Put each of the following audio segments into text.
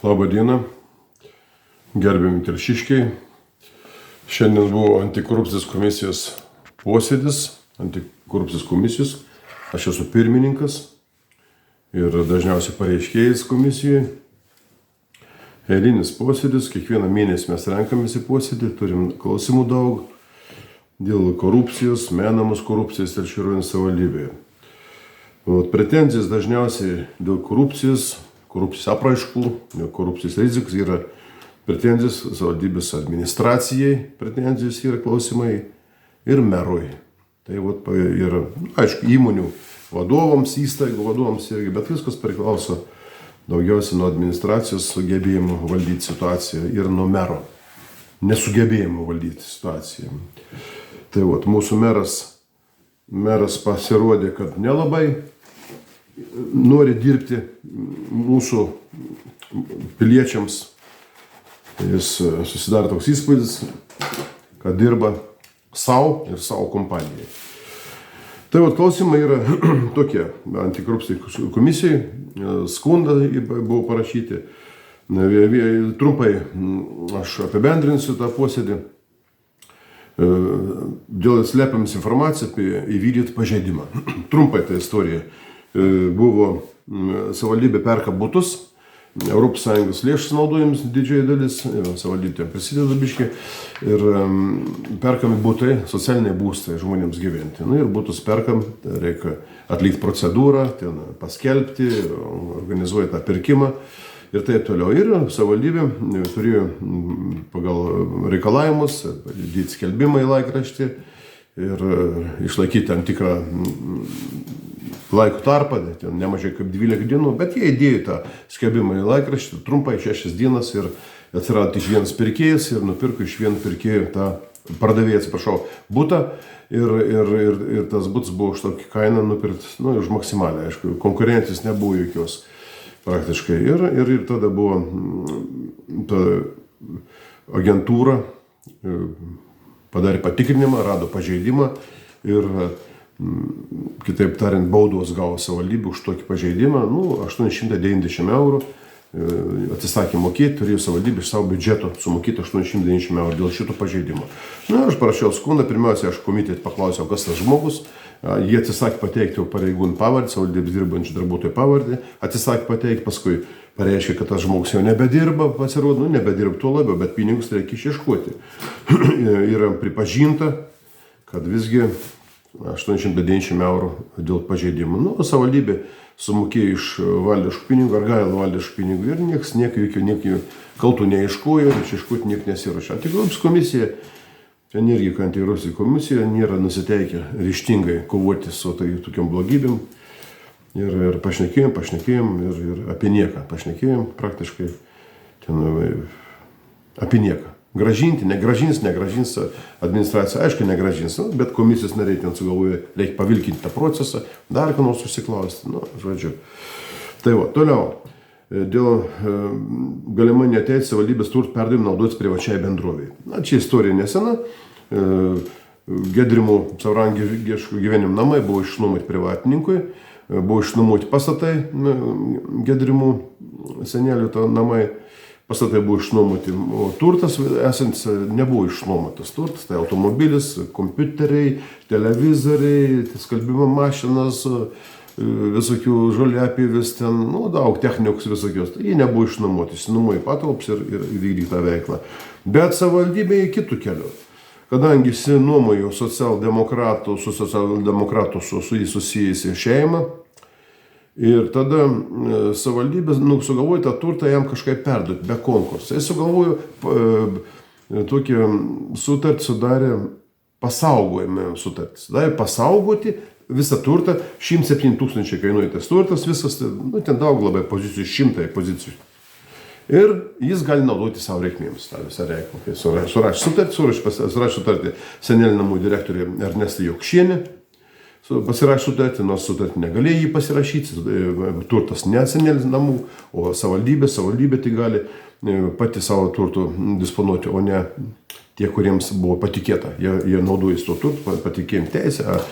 Labą dieną, gerbiami telšiškiai. Šiandien buvo antikorupcijos komisijos posėdis, antikorupcijos komisijos. Aš esu pirmininkas ir dažniausiai pareiškėjas komisijoje. Eilinis posėdis, kiekvieną mėnesį mes renkamės į posėdį, turim klausimų daug dėl korupcijos, menamos korupcijos Telšių rajono savivaldybėje. Pretenzijas dažniausiai dėl korupcijos apraiškų, korupcijos rizikos yra pretenzijos savivaldybės administracijai, pretenzijos yra klausimai ir merui. Tai yra, aišku, įmonių vadovams, įstaigų vadovams irgi, bet viskas priklauso daugiausiai nuo administracijos sugebėjimo valdyti situaciją ir nuo mero nesugebėjimo valdyti situaciją. Tai mūsų meras pasirodė, kad nelabai nori dirbti mūsų piliečiams. Jis susidaro toks įspūdis, kad dirba savo ir savo kompanijai. Tai klausimai yra tokie. Antikorupcijos komisijai skundai buvo parašyti. Trumpai aš apibendrinsiu tą posėdį. Dėl slepiamas informacija apie įvykdytą pažeidimą. Trumpai ta istorija. Buvo savivaldybė perka butus, ES lėšas naudojams didžioji dalis, savivaldybė prisideda biškiai ir perkami butai, socialiniai būstai žmonėms gyventi. Ir butus perkam, reikia atlikti procedūrą, ten paskelbti, organizuoja tą pirkimą ir taip toliau. Ir savivaldybė turėjo pagal reikalavimus dėti skelbimą į laikraštį ir išlaikyti tam tikrą laiko tarpą, nemažai kaip 12 dienų, bet jie įdėjo tą skelbimą į laikraštį, trumpai 6 dienas ir atsirado tik vienas pirkėjas ir nupirko iš vieno pirkėjo tą pardavėją, butą ir tas butas buvo už tokį kainą nupirktas, už maksimalę, aišku, konkurencijos nebuvo jokios praktiškai ir tada buvo ta agentūra padarė patikrinimą, rado pažeidimą ir kitaip tariant, baudos gavo savivaldybė už tokį pažeidimą, 890 eurų, atsisakė mokėti, turėjo savivaldybė iš savo biudžeto sumokėti 890 eurų dėl šito pažeidimo. Aš parašiau skundą, pirmiausia, aš komitetį paklausiau, kas tas žmogus, jie atsisakė pateikti pareigūnų pavardę, savivaldybės dirbančių darbuotojų pavardę, atsisakė pateikti, paskui pareiškė, kad tas žmogus jau nebedirba, pasirodo, nebedirba tuo labiau, bet pinigus reikia išieškoti. Yra pripažinta, kad visgi 890 eurų dėl pažeidimų. Savivaldybė sumokėjo iš valdiškų pinigų, ar gailo valdiškų pinigų ir niekas jokių kaltų neieškojo, išieškoti niekas nesiruošė. Antikorupcijos komisija, energija antikorupcijos komisija nėra nusiteikę ryžtingai kovoti su tokiam blogybėm. Ir pašnekėjom ir apie nieką. Pašnekėjom praktiškai apie nieką. Gražinti, negražins administracija, aišku, negražins, bet komisijos nariai ten sugalvoja, reikia pavilkinti tą procesą, dar ką nors susiklausti, žodžiu. Tai toliau, dėl galimai neteisėto savivaldybės turto perdavimo naudotis privačiai bendrovei. Čia istorija nesena, Gedrimų savarankiškų gyvenimo namai buvo išnuomoti privatininkui, buvo išnuomoti pastatai, Gedrimų senelių namai. Pastatai buvo išnuomoti, o turtas esantis nebuvo išnuomotas turtas, tai automobilis, kompiuteriai, televizoriai, skalbimo mašinas, visokių žoliapjūvis, daug technikos visokios, tai jie nebuvo išnuomoti, išnuomojo patalpas ir vykdė tą veiklą. Bet savivaldybė kitų kelių, kadangi jis nuomojo su socialdemokratų su jį susijusi šeimą, ir tada savivaldybė sugalvojo tą turtą jam kažkaip perduoti, be konkurso. Jis sugalvojo tokį sutartį, sudarė pasaugojimą sutartį. Sudarė pasaugoti visą turtą, 107 000 kainuoja tas turtas, visas, ten daug labai pozicijų, 100 pozicijų. Ir jis gali naudoti savo reikmėms tą visą reikalą. Surašė sutartį senelių namų direktorė Ernesta Jokšienė. Pasirašė sutartį, nors sutartį negalėjo jį pasirašyti, turtas ne senelių namų, o savivaldybė tai gali pati savo turtų disponuoti, o ne tie, kuriems buvo patikėta. Jie naudojasi tuo turtu, patikėjim teisę ar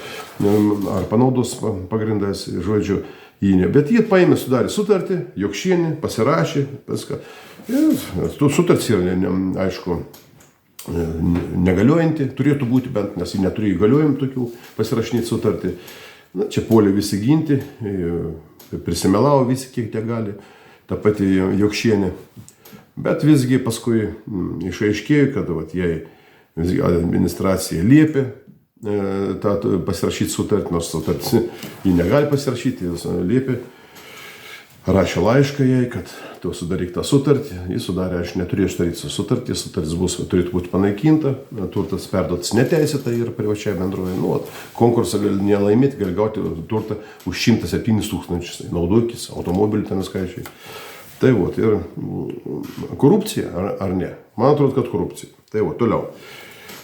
panaudos pagrindais, žodžiu, Bet jie paėmė, sudarė sutartį, Jokšienė pasirašė, viską. Ir sutartis yra, aišku, negaliojanti, turėtų būti bent, nes jie neturėjo įgaliojimų tokių pasirašinėti sutartį. Na, čia puolė visi ginti, prisimelavo visi, kiek tie gali, ta pati Jokšienė. Bet visgi paskui išaiškėjo, kad jai administracija liepė pasirašyti sutartį, nors sutartis jį negali pasirašyti, jis liepė, rašė laišką jai, kad tu sudaryk tą sutartį, jis sudarė, aš neturėjau sudaryti sutartį, sutartis turėtų būti panaikinta, turtas perduotas neteisėtai ir privačiai bendrovai. Konkursą gali nelaimėti, gali gauti turtą už 107 000, naudokis, automobilį ten skaičiai. Tai ir korupcija ar ne? Man atrodo, kad korupcija. Tai toliau.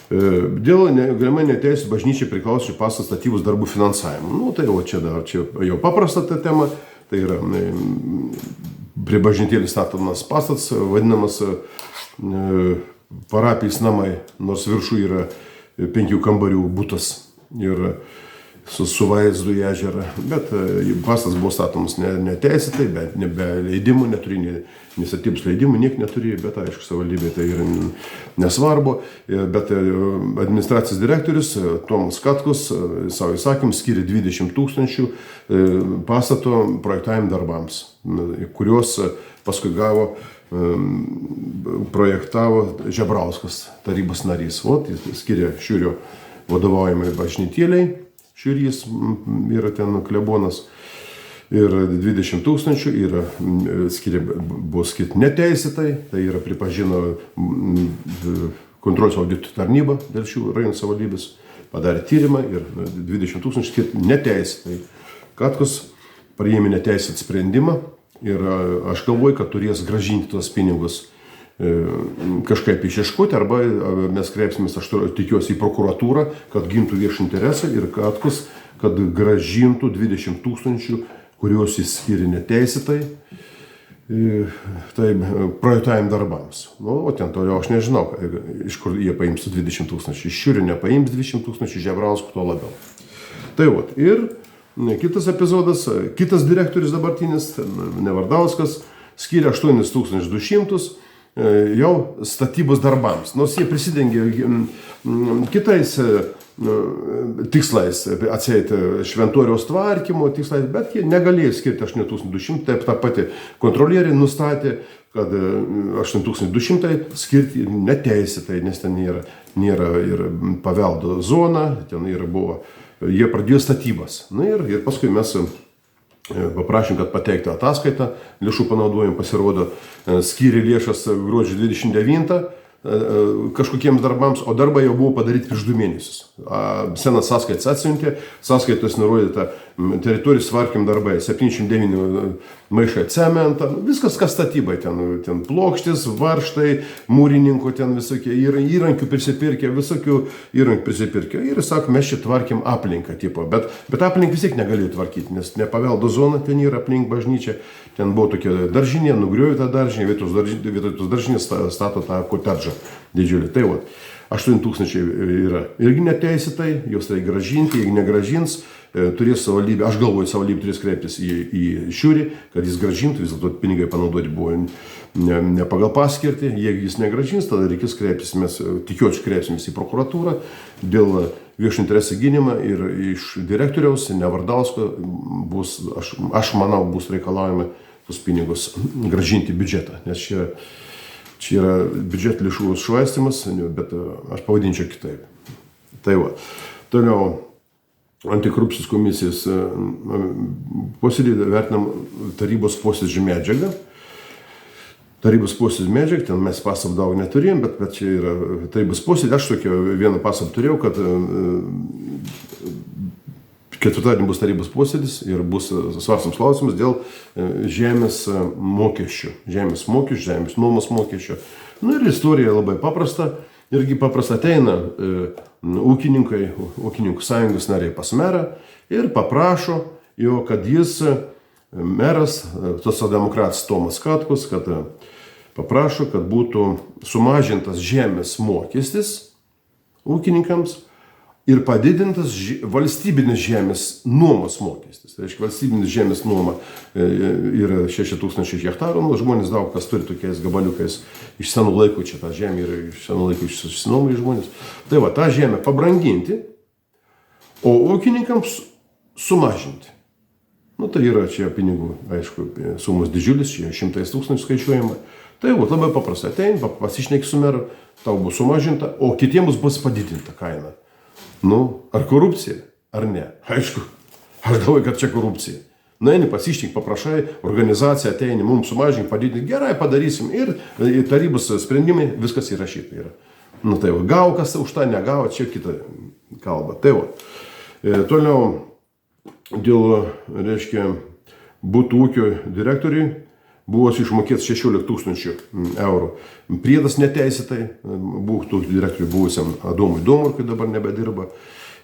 Dėl galimai neteisėtų bažnyčiai priklausančių pastatų statybos darbų finansavimo. Tai čia jau paprasta ta tema. Tai yra prie bažnytėlės statomas pastatas, vadinamas parapijos namai, nors viršų yra 5 kambarių butas ir su vaizdu į ežerą. Bet pastatas buvo statomas neteisėtai, bet be leidimų, neturėjo nei statybos leidimų, niek neturėjo, bet aišku, savivaldybė tai yra nesvarbu. Bet administracijos direktorius Tomas Katkus savo įsakymą skiria 20 000 pastato projektavimo darbams, kuriuos paskui projektavo Žebrauskas, tarybos narys. Jis skiria Šiurio vadovaujamai bažnytėlei. Šiurys yra ten klebonas ir 20 000 buvo skirti neteisėtai, tai yra pripažino kontrolės audito tarnyba dėl šių rajonų savivaldybės, padarė tyrimą ir 20 000 skirti neteisėtai. Katkus priėmė neteisėtą sprendimą ir aš galvoju, kad turės grąžinti tuos pinigus kažkaip išieškoti, arba mes kreipsimės, aš tikiuosi, į prokuratūrą, kad gintų viešą interesą ir Katkus, kad grąžintų 20 000, kuriuos jis skiria neteisėtai, projektavimo darbams. O ten toliau aš nežinau, iš kur jie paims 20 000. Iš Šiurio nepaims 20 000, Žebrauskų to labiau. Tai ir kitas epizodas, kitas direktorius dabartinis, Nevardauskas, skiria 8200 jau statybos darbams. Nors jie prisidengė kitais tikslais, atseit šventoriaus tvarkymo tikslais, bet jie negalėjo skirti 8200. Taip ta pati kontrolierė nustatė, kad 8200 skirti neteisėtai, nes ten nėra ir paveldo zona, ten buvo, jie pradėjo statybas. Ir paskui mes paprašėm, kad pateiktų ataskaitą, lėšų panaudojimą, pasirodo, skyrė lėšas gruodžio 29 kažkokiems darbams, o darbai jau buvo padaryti prieš 2 mėnesius. Senas sąskaitas atsiuntė, sąskaitos nurodyta teritorijos tvarkymo darbai, 709 maišai cementą, viskas kas statybai, ten plokštis, varžtai, mūrininkų ten visokie, įrankių prisipirkė, visokių įrankių prisipirkė. Ir sako, mes čia tvarkėm aplinką, bet aplink vis tiek negalėjo tvarkyti, nes nepaveldo zona ten yra aplink bažnyčią. Ten buvo tokia daržinė, nugriovė tą daržinę, vietoj tos daržinės stato tą kotedžą didžiulį. Tai 8000 yra irgi neteisėtai, jos reikia gražinti, jeigu negražins, turės savivaldybė, aš galvoju, savivaldybė turės kreiptis į Šiurį, kad jis gražintų, vis dėlto pinigai panaudoti buvo ne pagal paskirtį, jeigu jis negražins, tada reikės kreiptis, mes tikiuosi kreipsimės į prokuratūrą dėl viešo interesų gynimą ir iš direktoriaus Nevardausko bus, aš manau, bus reikalaujama tus pinigus gražinti biudžetą, nes čia yra biudžeto lėšų švaistymas, bet aš pavadinčiau kitaip. Tai toliau antikorupcijos komisijos posėdį vertinam tarybos posėdžių medžiagą. Tarybos posėdžių medžiagą, ten mes pastabų daug neturėjom, bet čia yra tarybos posėdį. Aš tokio vieną pastabą turėjau, kad ketvirtadienį bus tarybos posėdis ir bus svarstomas klausimas dėl žemės mokesčių, žemės nuomos mokesčio. Ir istorija labai paprasta. Irgi paprasta ateina ūkininkų sąjungos nariai pas merą ir paprašo jo, kad jis, meras, socialdemokratas Tomas Katkus, kad paprašo, kad būtų sumažintas žemės mokestis ūkininkams, ir padidintas valstybinis žemės nuomos mokestis. Tai reiškia, valstybinis žemės nuoma yra 6000 hektarų, nu, žmonės daug kas turi tokiais gabaliukais iš senų laikų, čia ta žemė yra iš senų laikų išsinuomoja žmonės. Tai va, tą žemę pabranginti, o ūkininkams sumažinti. Nu, tai yra čia pinigų, aišku, sumos didžiulis, čia 100 000 skaičiuojama. Tai va, labai paprastai atein, pasišneki su meru, tau bus sumažinta, o kitiems bus padidinta kaina. Nu, ar korupcija, ar ne? Aišku, aš galvoju, kad čia korupcija. Nueini, pasišneki, paprašai, organizacija ateini, mums sumažink, padidinti, gerai padarysim ir tarybos sprendimai, viskas įrašyta yra. Nu, tai va, gavo kas už tą, negavo, čia kita kalba. Tai va, toliau dėl, reiškia, butų ūkio direktoriui buvo išmokėtas 16 000 eurų. Priedas neteisėtai, būtų direktoriui buvusiam Adomui Domurkui, dabar nebedirba,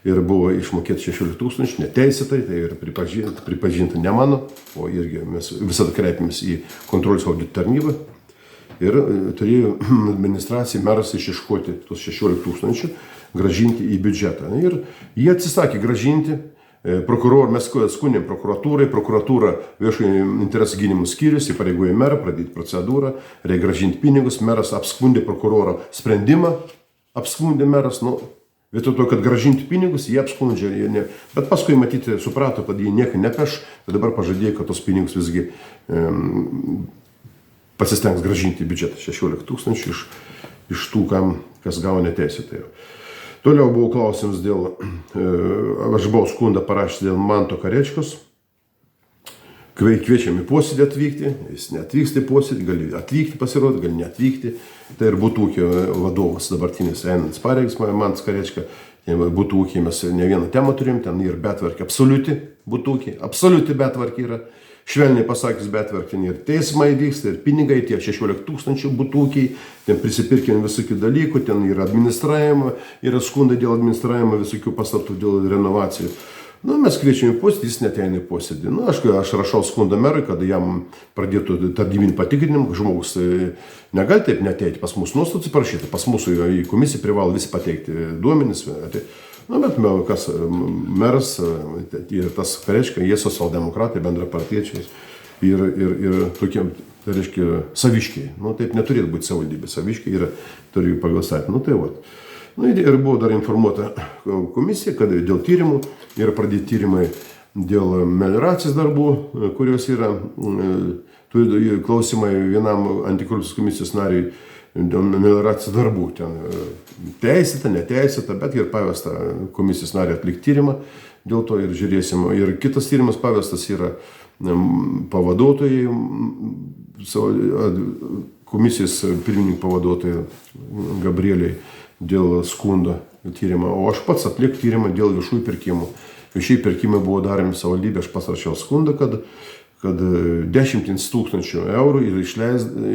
ir buvo išmokėtas 16 000 neteisėtai, tai ir pripažinta ne mano, o irgi mes visada kreipiamės į kontrolės audito tarnybą ir turėjo administracija meras išieškoti tos 16 000, gražinti į biudžetą. Ir jie atsisakė gražinti. Mes skundėm prokuratūrai, prokuratūra viešojo interesų gynimo skyrius įpareigojo merą pradėti procedūrą, reikia gražinti pinigus, meras apskundė prokuroro sprendimą, apskundė meras, nu, vietoj to, kad gražinti pinigus, jie apskundžia, bet paskui matyti suprato, kad jie nieko nepeš, tai dabar pažadėjo, kad tos pinigus visgi pasistengs gražinti į biudžetą 16 000 iš tų, kas gavo neteisėtai. Toliau buvo klausimas dėl, aš buvau skundą parašęs dėl Manto Karečkos, kviečiam į posėdį atvykti, jis neatvyksta į posėdį, gali atvykti pasirodyti, gali neatvykti. Tai ir butų ūkio vadovas dabartinis einantis pareigas Mantas Karečka, butų ūkiai mes ne vieną temą turim, ten ir betvarkė, absoliuti butų ūkiai, absoliuti betvarkė yra. Švelniai pasakys, betvarkė, ir teismai vyksta, ir pinigai, tie 16 000 butūkiai, ten prisipirkėm visokių dalykų, ten yra administravimo, yra skundai dėl administravimo, visokių pastatų dėl renovacijų. Nu, mes kviečiam į posėdį, jis neteina į posėdį. Nu, aš rašau skundą merui, kad jam pradėtų tarnybinį patikrinimą, žmogus negali taip neteiti pas mus nuostatų atsiprašyti, pas mūsų į komisiją privalo visi pateikti duomenis. Nu, bet kas meras ir tas Karečka, jie socialdemokratai, bendrapartiečiai ir tokie, tai reiškia, saviškiai. Nu, taip neturėtų būti savivaldybė, saviškiai yra, turi pagal įstatymą. Nu, tai va. Nu, ir buvo dar informuota komisija, kad dėl tyrimų yra pradėti tyrimai dėl melioracijos darbų, kurios yra, turi klausimai vienam antikorupcijos komisijos nariui dėl melioracijos darbų. Ten teisėta, neteisėta, bet ir pavesta komisijos narį atlikti tyrimą. Dėl to ir žiūrėsim. Ir kitas tyrimas pavestas yra pavaduotojai, komisijos pirmininkų pavaduotojai Gabrieliai dėl skundo tyrimo. O aš pats atlikti tyrimą dėl viešųjų pirkimų. Viešieji pirkimai buvo daromi savivaldybė, aš pats rašiau skundą, kad 10 000 eurų ir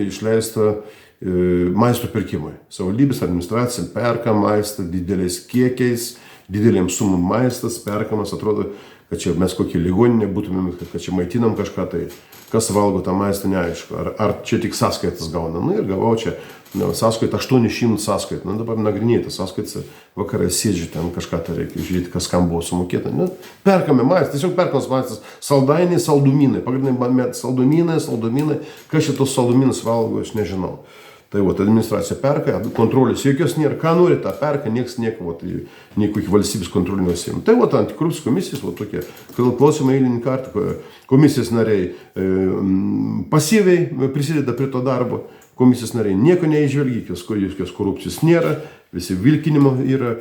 išleista maisto pirkimai. Savivaldybės administracija perka maistą dideliais kiekiais, didelėm sumom maistas perkamas, atrodo, kad čia mes kokie ligoninė būtumėm, kad čia maitinam kažką, tai kas valgo tą maistą neaišku, ar čia tik sąskaitas gauna. Nu ir gavau čia sąskaitą 800 sąskaitų, nu dabar nagrinėti sąskaitas, vakarai sėdžiu ten kažką tai reikia žiūrėti, kas kam buvo sumokėta. Nu, perkame maistą, tiesiog perkamas maistas, saldainiai, saldumynai, pagrindiniai saldumynai, kas šitos saldumynus valgo, aš nežinau. Tai va, administracija perka, kontrolės jokios nėra, ką nori, tą perka, nieks nieko, nei kokį valstybės kontrolį nesiima. Tai va, antikorupcijos komisijos, va tokie, klausimai eilinį kartą, komisijos nariai pasyviai prisideda prie to darbo, komisijos nariai nieko neįžvelgia, jokios korupcijos nėra, visi vilkinimo yra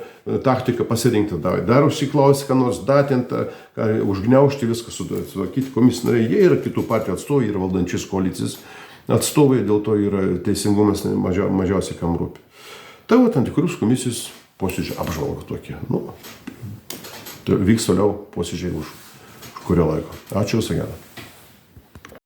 taktika pasirinkta, dar užsiklausti, ką nors datinti, užgniaužti viską, sutvarkyti komisijos nariai, jie yra kitų partijų atstovai, yra valdančios koalicijos atstovai, dėl to yra teisingumas mažiausiai kam rūpi. Tai va, antikorupcijos komisijos posėdžio apžvalga tokie. Nu, vyks toliau posėdžiai už kurio laiko. Ačiū, visą gerą.